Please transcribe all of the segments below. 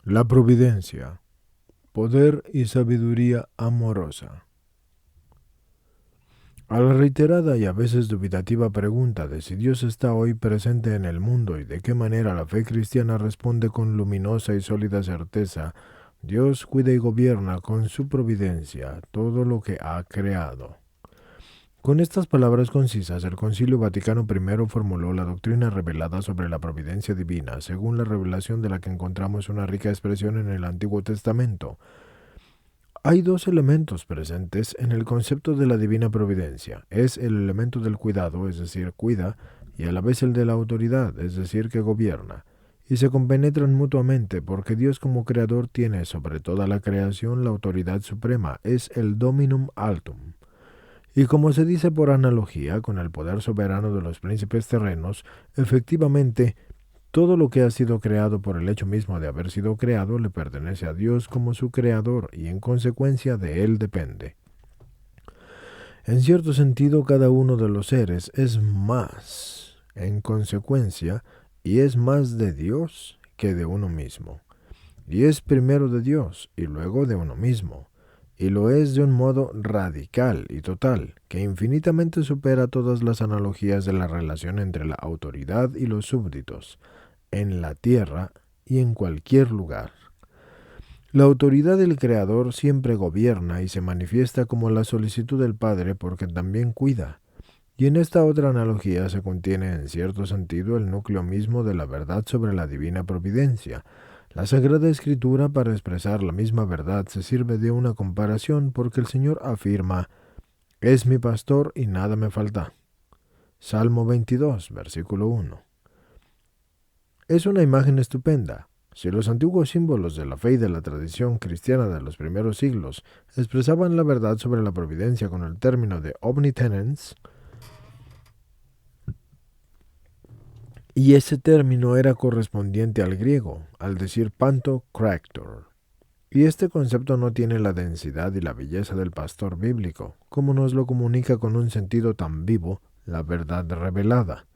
La providencia, poder y sabiduría amorosa. A la reiterada y a veces dubitativa pregunta de si Dios está hoy presente en el mundo y de qué manera la fe cristiana responde con luminosa y sólida certeza, Dios cuida y gobierna con su providencia todo lo que ha creado. Con estas palabras concisas, el Concilio Vaticano I formuló la doctrina revelada sobre la providencia divina, según la revelación de la que encontramos una rica expresión en el Antiguo Testamento. Hay dos elementos presentes en el concepto de la divina providencia. Es el elemento del cuidado, es decir, cuida, y a la vez el de la autoridad, es decir, que gobierna. Y se compenetran mutuamente porque Dios como creador tiene sobre toda la creación la autoridad suprema, es el dominum altum. Y como se dice por analogía con el poder soberano de los príncipes terrenos, efectivamente, todo lo que ha sido creado por el hecho mismo de haber sido creado le pertenece a Dios como su creador y en consecuencia de él depende. En cierto sentido, cada uno de los seres es más, en consecuencia, y es más de Dios que de uno mismo. Y es primero de Dios y luego de uno mismo. Y lo es de un modo radical y total, que infinitamente supera todas las analogías de la relación entre la autoridad y los súbditos, en la tierra y en cualquier lugar. La autoridad del Creador siempre gobierna y se manifiesta como la solicitud del Padre porque también cuida. Y en esta otra analogía se contiene en cierto sentido el núcleo mismo de la verdad sobre la divina providencia. La Sagrada Escritura, para expresar la misma verdad, se sirve de una comparación porque el Señor afirma: «Es mi pastor y nada me falta». Salmo 22, versículo 1. Es una imagen estupenda. Si los antiguos símbolos de la fe y de la tradición cristiana de los primeros siglos expresaban la verdad sobre la providencia con el término de omnitenens, y ese término era correspondiente al griego, al decir pantocrator. Y este concepto no tiene la densidad y la belleza del pastor bíblico, como nos lo comunica con un sentido tan vivo la verdad revelada.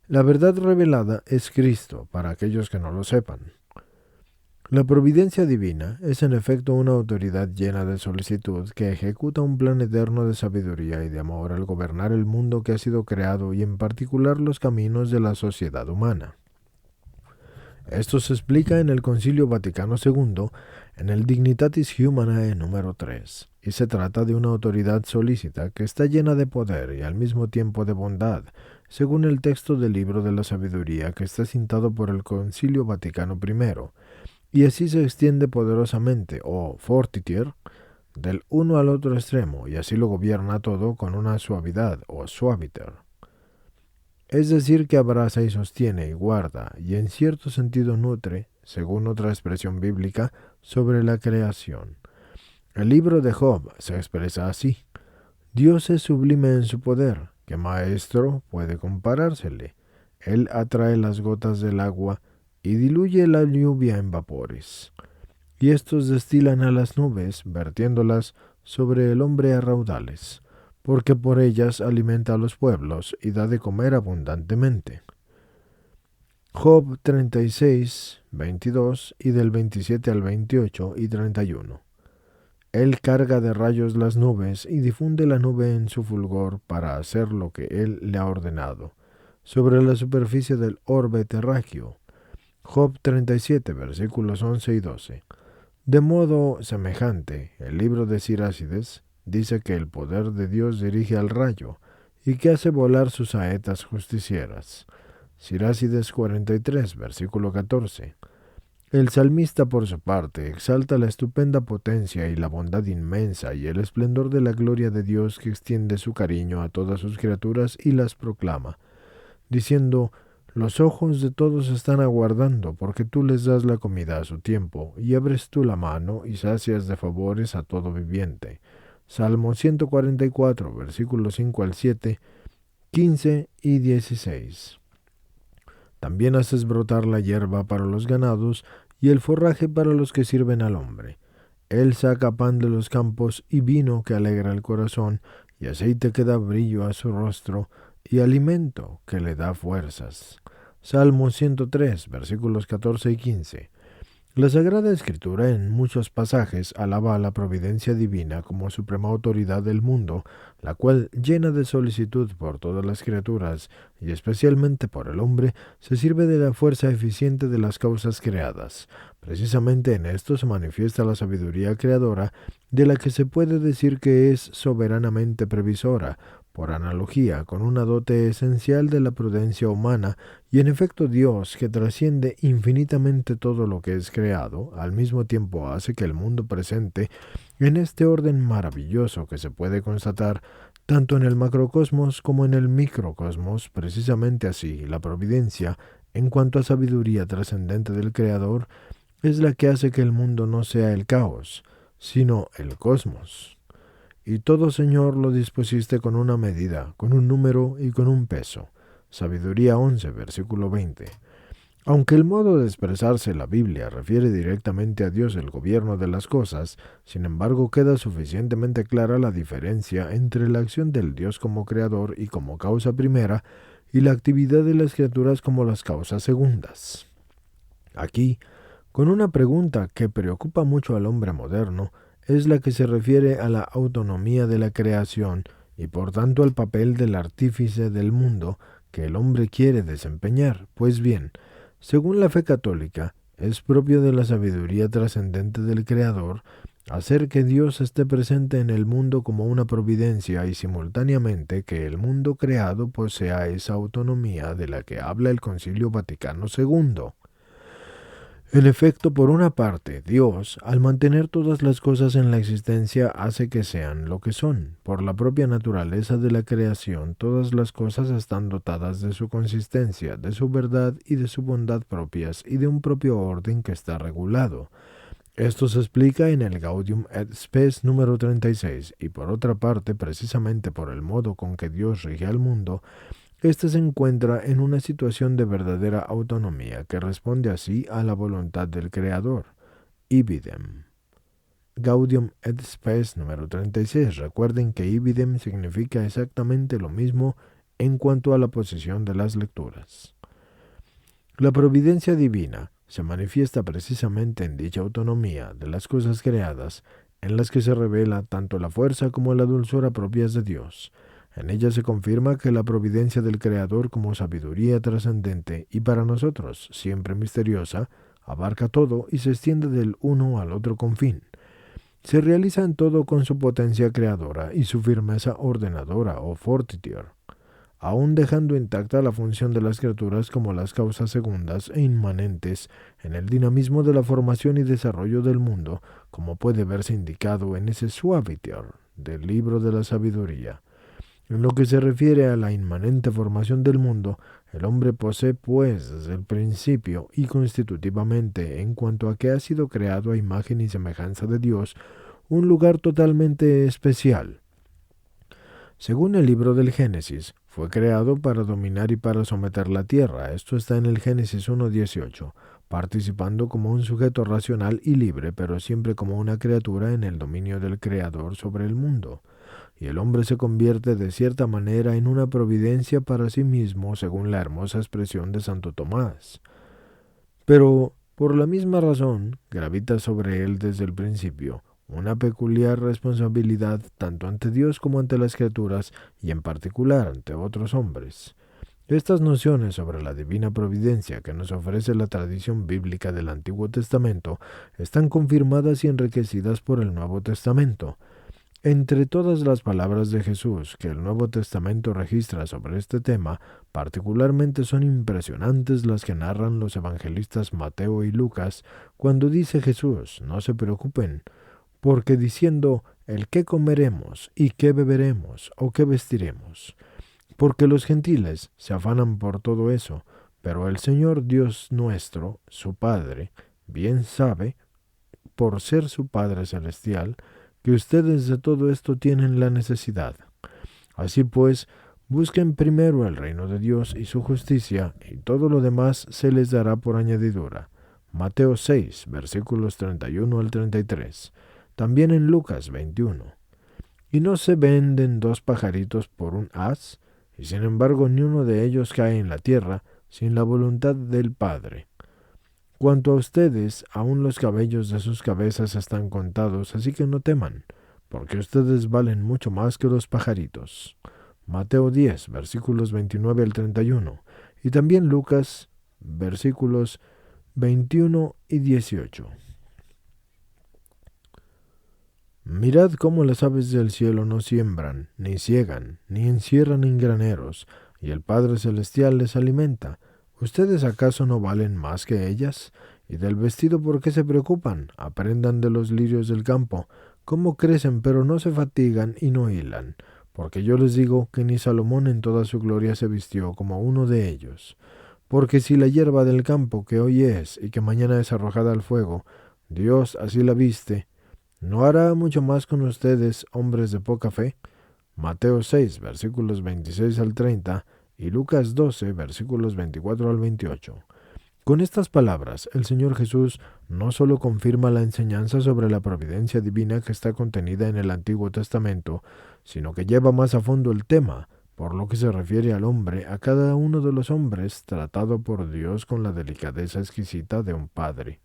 La verdad revelada es Cristo, para aquellos que no lo sepan. La providencia divina es en efecto una autoridad llena de solicitud que ejecuta un plan eterno de sabiduría y de amor al gobernar el mundo que ha sido creado y en particular los caminos de la sociedad humana. Esto se explica en el Concilio Vaticano II, en el Dignitatis Humanae número 3, y se trata de una autoridad solícita que está llena de poder y al mismo tiempo de bondad, según el texto del libro de la sabiduría que está citado por el Concilio Vaticano I, y así se extiende poderosamente, o fortiter, del uno al otro extremo, y así lo gobierna todo con una suavidad, o suaviter. Es decir, que abraza y sostiene y guarda, y en cierto sentido nutre, según otra expresión bíblica, sobre la creación. El libro de Job se expresa así: Dios es sublime en su poder, ¿qué maestro puede comparársele? Él atrae las gotas del agua y diluye la lluvia en vapores, y estos destilan a las nubes, vertiéndolas sobre el hombre a raudales, porque por ellas alimenta a los pueblos y da de comer abundantemente. Job 36, 22 y del 27 al 28 y 31. Él carga de rayos las nubes y difunde la nube en su fulgor para hacer lo que él le ha ordenado, sobre la superficie del orbe terráqueo. Job 37, versículos 11 y 12. De modo semejante, el libro de Sirácides dice que el poder de Dios dirige al rayo y que hace volar sus saetas justicieras. Sirácides 43, versículo 14. El salmista, por su parte, exalta la estupenda potencia y la bondad inmensa y el esplendor de la gloria de Dios que extiende su cariño a todas sus criaturas y las proclama, diciendo: «Los ojos de todos están aguardando, porque tú les das la comida a su tiempo, y abres tú la mano y sacias de favores a todo viviente». Salmo 144, versículos 5 al 7, 15 y 16. También haces brotar la hierba para los ganados y el forraje para los que sirven al hombre. Él saca pan de los campos y vino que alegra el corazón, y aceite que da brillo a su rostro, y alimento que le da fuerzas. Salmo 103, versículos 14 y 15. La Sagrada Escritura en muchos pasajes alaba a la providencia divina como suprema autoridad del mundo, la cual, llena de solicitud por todas las criaturas, y especialmente por el hombre, se sirve de la fuerza eficiente de las causas creadas. Precisamente en esto se manifiesta la sabiduría creadora, de la que se puede decir que es soberanamente previsora, por analogía con una dote esencial de la prudencia humana, y en efecto Dios, que trasciende infinitamente todo lo que es creado, al mismo tiempo hace que el mundo presente, en este orden maravilloso que se puede constatar tanto en el macrocosmos como en el microcosmos, precisamente así, la providencia, en cuanto a sabiduría trascendente del Creador, es la que hace que el mundo no sea el caos, sino el cosmos. Y todo, Señor, lo dispusiste con una medida, con un número y con un peso. Sabiduría 11, versículo 20. Aunque el modo de expresarse la Biblia refiere directamente a Dios el gobierno de las cosas, sin embargo queda suficientemente clara la diferencia entre la acción del Dios como creador y como causa primera, y la actividad de las criaturas como las causas segundas. Aquí, con una pregunta que preocupa mucho al hombre moderno, es la que se refiere a la autonomía de la creación y por tanto al papel del artífice del mundo que el hombre quiere desempeñar. Pues bien, según la fe católica, es propio de la sabiduría trascendente del Creador hacer que Dios esté presente en el mundo como una providencia y simultáneamente que el mundo creado posea esa autonomía de la que habla el Concilio Vaticano II. En efecto, por una parte, Dios, al mantener todas las cosas en la existencia, hace que sean lo que son. Por la propia naturaleza de la creación, todas las cosas están dotadas de su consistencia, de su verdad y de su bondad propias, y de un propio orden que está regulado. Esto se explica en el Gaudium et Spes número 36, y por otra parte, precisamente por el modo con que Dios rige al mundo, este se encuentra en una situación de verdadera autonomía que responde así a la voluntad del Creador. Ibidem. Gaudium et Spes número 36. Recuerden que ibidem significa exactamente lo mismo en cuanto a la posición de las lecturas. La providencia divina se manifiesta precisamente en dicha autonomía de las cosas creadas, en las que se revela tanto la fuerza como la dulzura propias de Dios. En ella se confirma que la providencia del Creador como sabiduría trascendente y para nosotros siempre misteriosa, abarca todo y se extiende del uno al otro confín. Se realiza en todo con su potencia creadora y su firmeza ordenadora o fortiter, aun dejando intacta la función de las criaturas como las causas segundas e inmanentes en el dinamismo de la formación y desarrollo del mundo, como puede verse indicado en ese suaviter del libro de la sabiduría. En lo que se refiere a la inmanente formación del mundo, el hombre posee, pues, desde el principio y constitutivamente, en cuanto a que ha sido creado a imagen y semejanza de Dios, un lugar totalmente especial. Según el libro del Génesis, fue creado para dominar y para someter la tierra. Esto está en el Génesis 1:18, participando como un sujeto racional y libre, pero siempre como una criatura en el dominio del Creador sobre el mundo. Y el hombre se convierte de cierta manera en una providencia para sí mismo, según la hermosa expresión de Santo Tomás. Pero, por la misma razón, gravita sobre él desde el principio una peculiar responsabilidad tanto ante Dios como ante las criaturas y en particular ante otros hombres. Estas nociones sobre la divina providencia que nos ofrece la tradición bíblica del Antiguo Testamento están confirmadas y enriquecidas por el Nuevo Testamento. Entre todas las palabras de Jesús que el Nuevo Testamento registra sobre este tema, particularmente son impresionantes las que narran los evangelistas Mateo y Lucas, cuando dice Jesús: no se preocupen, porque diciendo el qué comeremos y qué beberemos o qué vestiremos, porque los gentiles se afanan por todo eso, pero el Señor Dios nuestro, su Padre, bien sabe, por ser su Padre celestial, que ustedes de todo esto tienen la necesidad. Así pues, busquen primero el reino de Dios y su justicia, y todo lo demás se les dará por añadidura. Mateo 6, versículos 31 al 33. También en Lucas 21. ¿Y no se venden 2 pajaritos por un haz? Y sin embargo ni uno de ellos cae en la tierra sin la voluntad del Padre. Cuanto a ustedes, aún los cabellos de sus cabezas están contados, así que no teman, porque ustedes valen mucho más que los pajaritos. Mateo 10, versículos 29 al 31, y también Lucas, versículos 21 y 18. Mirad cómo las aves del cielo no siembran, ni siegan, ni encierran en graneros, y el Padre Celestial les alimenta. ¿Ustedes acaso no valen más que ellas? Y del vestido, ¿por qué se preocupan? Aprendan de los lirios del campo, cómo crecen, pero no se fatigan y no hilan. Porque yo les digo que ni Salomón en toda su gloria se vistió como uno de ellos. Porque si la hierba del campo, que hoy es y que mañana es arrojada al fuego, Dios así la viste, ¿no hará mucho más con ustedes, hombres de poca fe? Mateo 6, versículos 26 al 30 y Lucas 12, versículos 24 al 28. Con estas palabras, el Señor Jesús no solo confirma la enseñanza sobre la providencia divina que está contenida en el Antiguo Testamento, sino que lleva más a fondo el tema, por lo que se refiere al hombre, a cada uno de los hombres tratado por Dios con la delicadeza exquisita de un padre.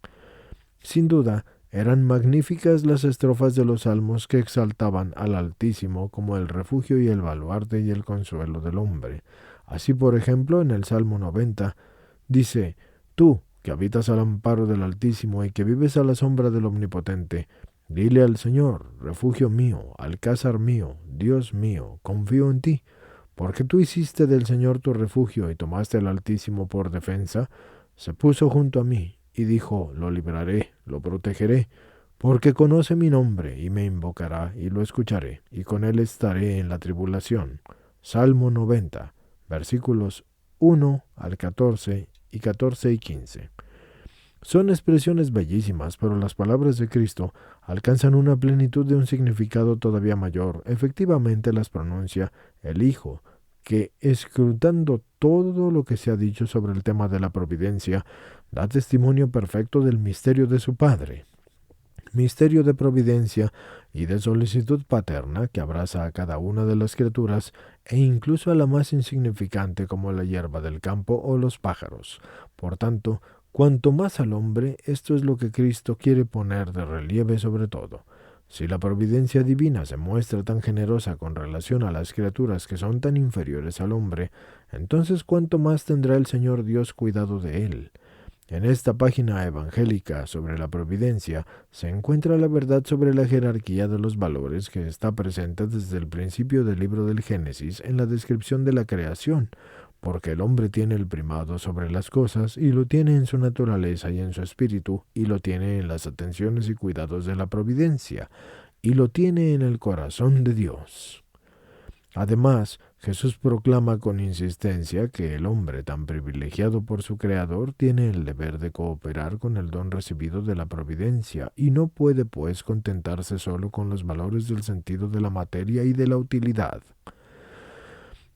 Sin duda, eran magníficas las estrofas de los salmos que exaltaban al Altísimo como el refugio y el baluarte y el consuelo del hombre. Así, por ejemplo, en el Salmo 90, dice: Tú, que habitas al amparo del Altísimo y que vives a la sombra del Omnipotente, dile al Señor: refugio mío, alcázar mío, Dios mío, confío en ti. Porque tú hiciste del Señor tu refugio y tomaste al Altísimo por defensa, se puso junto a mí y dijo: lo libraré, lo protegeré, porque conoce mi nombre y me invocará y lo escucharé, y con él estaré en la tribulación. Salmo 90, versículos 1 al 14 y 14 y 15. Son expresiones bellísimas, pero las palabras de Cristo alcanzan una plenitud de un significado todavía mayor. Efectivamente las pronuncia el Hijo, que, escrutando todo lo que se ha dicho sobre el tema de la providencia, da testimonio perfecto del misterio de su Padre. Misterio de providencia y de solicitud paterna que abraza a cada una de las criaturas e incluso a la más insignificante como la hierba del campo o los pájaros. Por tanto, cuanto más al hombre, esto es lo que Cristo quiere poner de relieve sobre todo. Si la providencia divina se muestra tan generosa con relación a las criaturas que son tan inferiores al hombre, entonces cuánto más tendrá el Señor Dios cuidado de él. En esta página evangélica sobre la providencia se encuentra la verdad sobre la jerarquía de los valores que está presente desde el principio del libro del Génesis en la descripción de la creación, porque el hombre tiene el primado sobre las cosas y lo tiene en su naturaleza y en su espíritu, y lo tiene en las atenciones y cuidados de la providencia, y lo tiene en el corazón de Dios. Además, Jesús proclama con insistencia que el hombre tan privilegiado por su Creador tiene el deber de cooperar con el don recibido de la providencia y no puede, pues, contentarse solo con los valores del sentido de la materia y de la utilidad.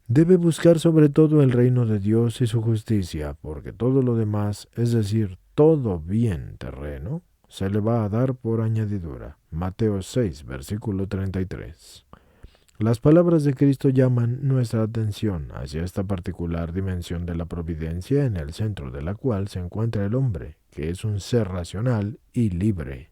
Debe buscar sobre todo el reino de Dios y su justicia, porque todo lo demás, es decir, todo bien terreno, se le va a dar por añadidura. Mateo 6, versículo 33. Las palabras de Cristo llaman nuestra atención hacia esta particular dimensión de la providencia en el centro de la cual se encuentra el hombre, que es un ser racional y libre.